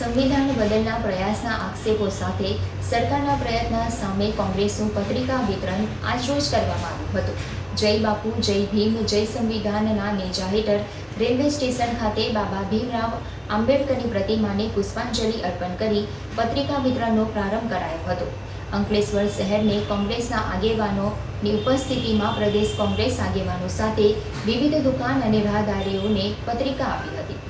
સંવિધાન બદલના પ્રયાસના આક્ષેપો સાથે સરકારના પ્રયત્ન સામે કોંગ્રેસનું પત્રિકા વિતરણ આજરોજ કરવામાં આવ્યું હતું. જય બાપુ જય ભીમ જય સંવિધાનના નેજા હેઠળ રેલવે સ્ટેશન ખાતે બાબા ભીમરાવ આંબેડકરની પ્રતિમાને પુષ્પાંજલિ અર્પણ કરી પત્રિકા વિતરણનો પ્રારંભ કરાયો હતો. અંકલેશ્વર શહેરને કોંગ્રેસના આગેવાનોની ઉપસ્થિતિમાં પ્રદેશ કોંગ્રેસ આગેવાનો સાથે વિવિધ દુકાન અને રાહદારીઓને પત્રિકા આપી હતી.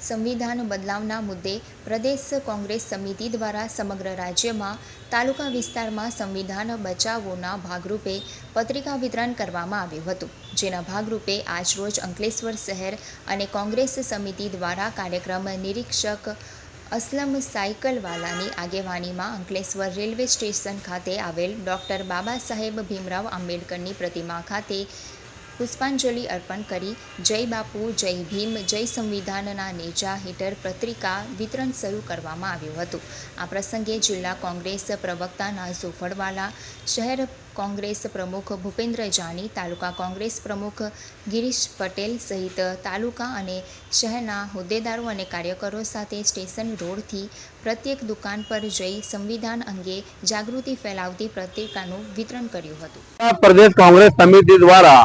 સંવિધાન બદલાવના મુદ્દે પ્રદેશ કોંગ્રેસ સમિતિ દ્વારા સમગ્ર રાજ્યમાં તાલુકા વિસ્તારમાં સંવિધાન બચાવોના ભાગરૂપે પત્રિકા વિતરણ કરવામાં આવ્યું હતું, જેના ભાગરૂપે આજરોજ અંકલેશ્વર શહેર અને કોંગ્રેસ સમિતિ દ્વારા કાર્યક્રમ નિરીક્ષક અસલમ સાયકલવાલાની આગેવાનીમાં અંકલેશ્વર રેલવે સ્ટેશન ખાતે આવેલ ડૉક્ટર બાબા સાહેબ ભીમરાવ આંબેડકરની પ્રતિમા ખાતે પુષ્પાંજલિ અર્પણ કરી જય બાપુ જય ભીમ જય સંવિધાનના નેજા હેઠળ પત્રિકા વિતરણ શરૂ કરવામાં આવ્યું હતું. આ પ્રસંગે જિલ્લા કોંગ્રેસ પ્રવક્તા નાઝુ ફળવાલા, શહેર કોંગ્રેસ પ્રમુખ ભૂપેન્દ્ર જાની, તાલુકા કોંગ્રેસ પ્રમુખ ગિરીશ પટેલ સહિત તાલુકા અને શહેરના હોદ્દેદારો અને કાર્યકરો સાથે સ્ટેશન રોડથી પ્રત્યેક દુકાન પર જઈ સંવિધાન અંગે જાગૃતિ ફેલાવતી પત્રિકાનું વિતરણ કર્યું હતું. પ્રદેશ કોંગ્રેસ સમિતિ દ્વારા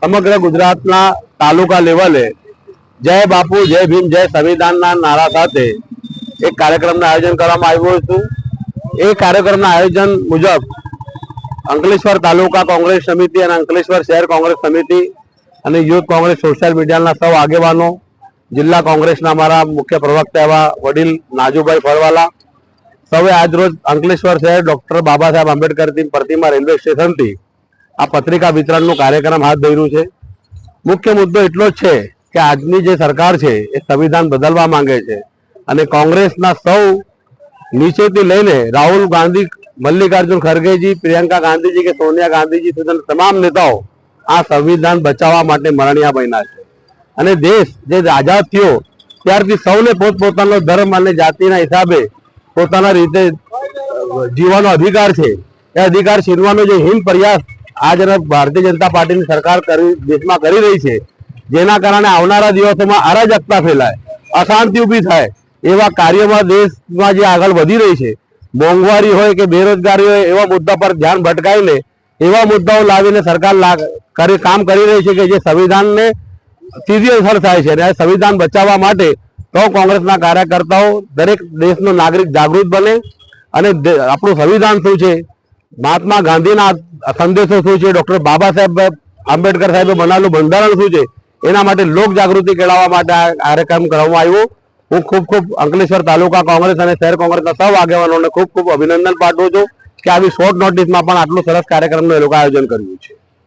સમગ્ર ગુજરાતના તાલુકા લેવલે જય બાપુ જય ભીમ જય સંવિધાનના નારા સાથે એક કાર્યક્રમનું આયોજન કરવામાં આવ્યું હતું. એ કાર્યક્રમના આયોજન મુજબ અંકલેશ્વર તાલુકા કોંગ્રેસ સમિતિ અને અંકલેશ્વર શહેર કોંગ્રેસ સમિતિ અને યુથ કોંગ્રેસ સોશિયલ મીડિયાના સૌ આગેવાનો, જિલ્લા કોંગ્રેસના અમારા મુખ્ય પ્રવક્તા એવા વડીલ નાજુભાઈ ફળવાલા સૌએ આજરોજ અંકલેશ્વર શહેર ડૉક્ટર બાબા સાહેબ આંબેડકરની પ્રતિમા રેલવે સ્ટેશનથી આ પત્રિકા વિતરણનું કાર્યક્રમ હાથ ધર્યું છે. મુખ્ય મુદ્દો એટલો જ છે કે આજની જે સરકાર છે એ સંવિધાન બદલવા માંગે છે અને કોંગ્રેસના સૌ નીચેથી લઈને રાહુલ ગાંધી, મલ્લિકાર્જુન ખરગેજી, પ્રિયંકા ગાંધીજી કે સોનિયા ગાંધીજી સુધી તમામ નેતાઓ આ સંવિધાન બચાવવા માટે મરણિયા બન્યા છે. અને દેશ જે આઝાદ થયો ત્યારથી સૌને પોતપોતાનો ધર્મ અને જાતિના હિસાબે પોતાના રીતે જીવવાનો અધિકાર છે. એ અધિકાર છીનવાનો જે હીન પ્રયાસ આજના ભારતીય જનતા પાર્ટીની સરકાર દેશમાં કરી રહી છે, જેના કારણે આવનારા દિવસોમાં અરાજકતા ફેલાય, અશાંતિ ઊભી થાય, એવા કાર્યમાં દેશમાં જે આગળ વધી રહી છે, મોંઘવારી હોય કે બેરોજગારી હોય, એવા મુદ્દા પર ધ્યાન ભટકાઈને એવા મુદ્દાઓ લાવીને સરકાર કામ કરી રહી છે કે જે સંવિધાનને સીધી અસર થાય છે. અને સંવિધાન બચાવવા માટે સૌ કોંગ્રેસના કાર્યકર્તાઓ, દરેક દેશનો નાગરિક જાગૃત બને અને આપણું સંવિધાન શું છે, મહાત્મા ગાંધીના સંદેશો શું છે, ડૉક્ટર બાબા સાહેબ આંબેડકર સાહેબે બનાવેલું બંધારણ શું છે, એના માટે લોક જાગૃતિ કેળવવા માટે આ કાર્યક્રમ કરવામાં આવ્યો. હું ખૂબ અંકલેશ્વર તાલુકા કોંગ્રેસ અને શહેર કોંગ્રેસના સૌ આગેવાનોને ખૂબ અભિનંદન પાઠવું છું કે આવી શોર્ટ નોટિસમાં પણ આટલું સરસ કાર્યક્રમનું એ લોકો આયોજન કર્યું છે.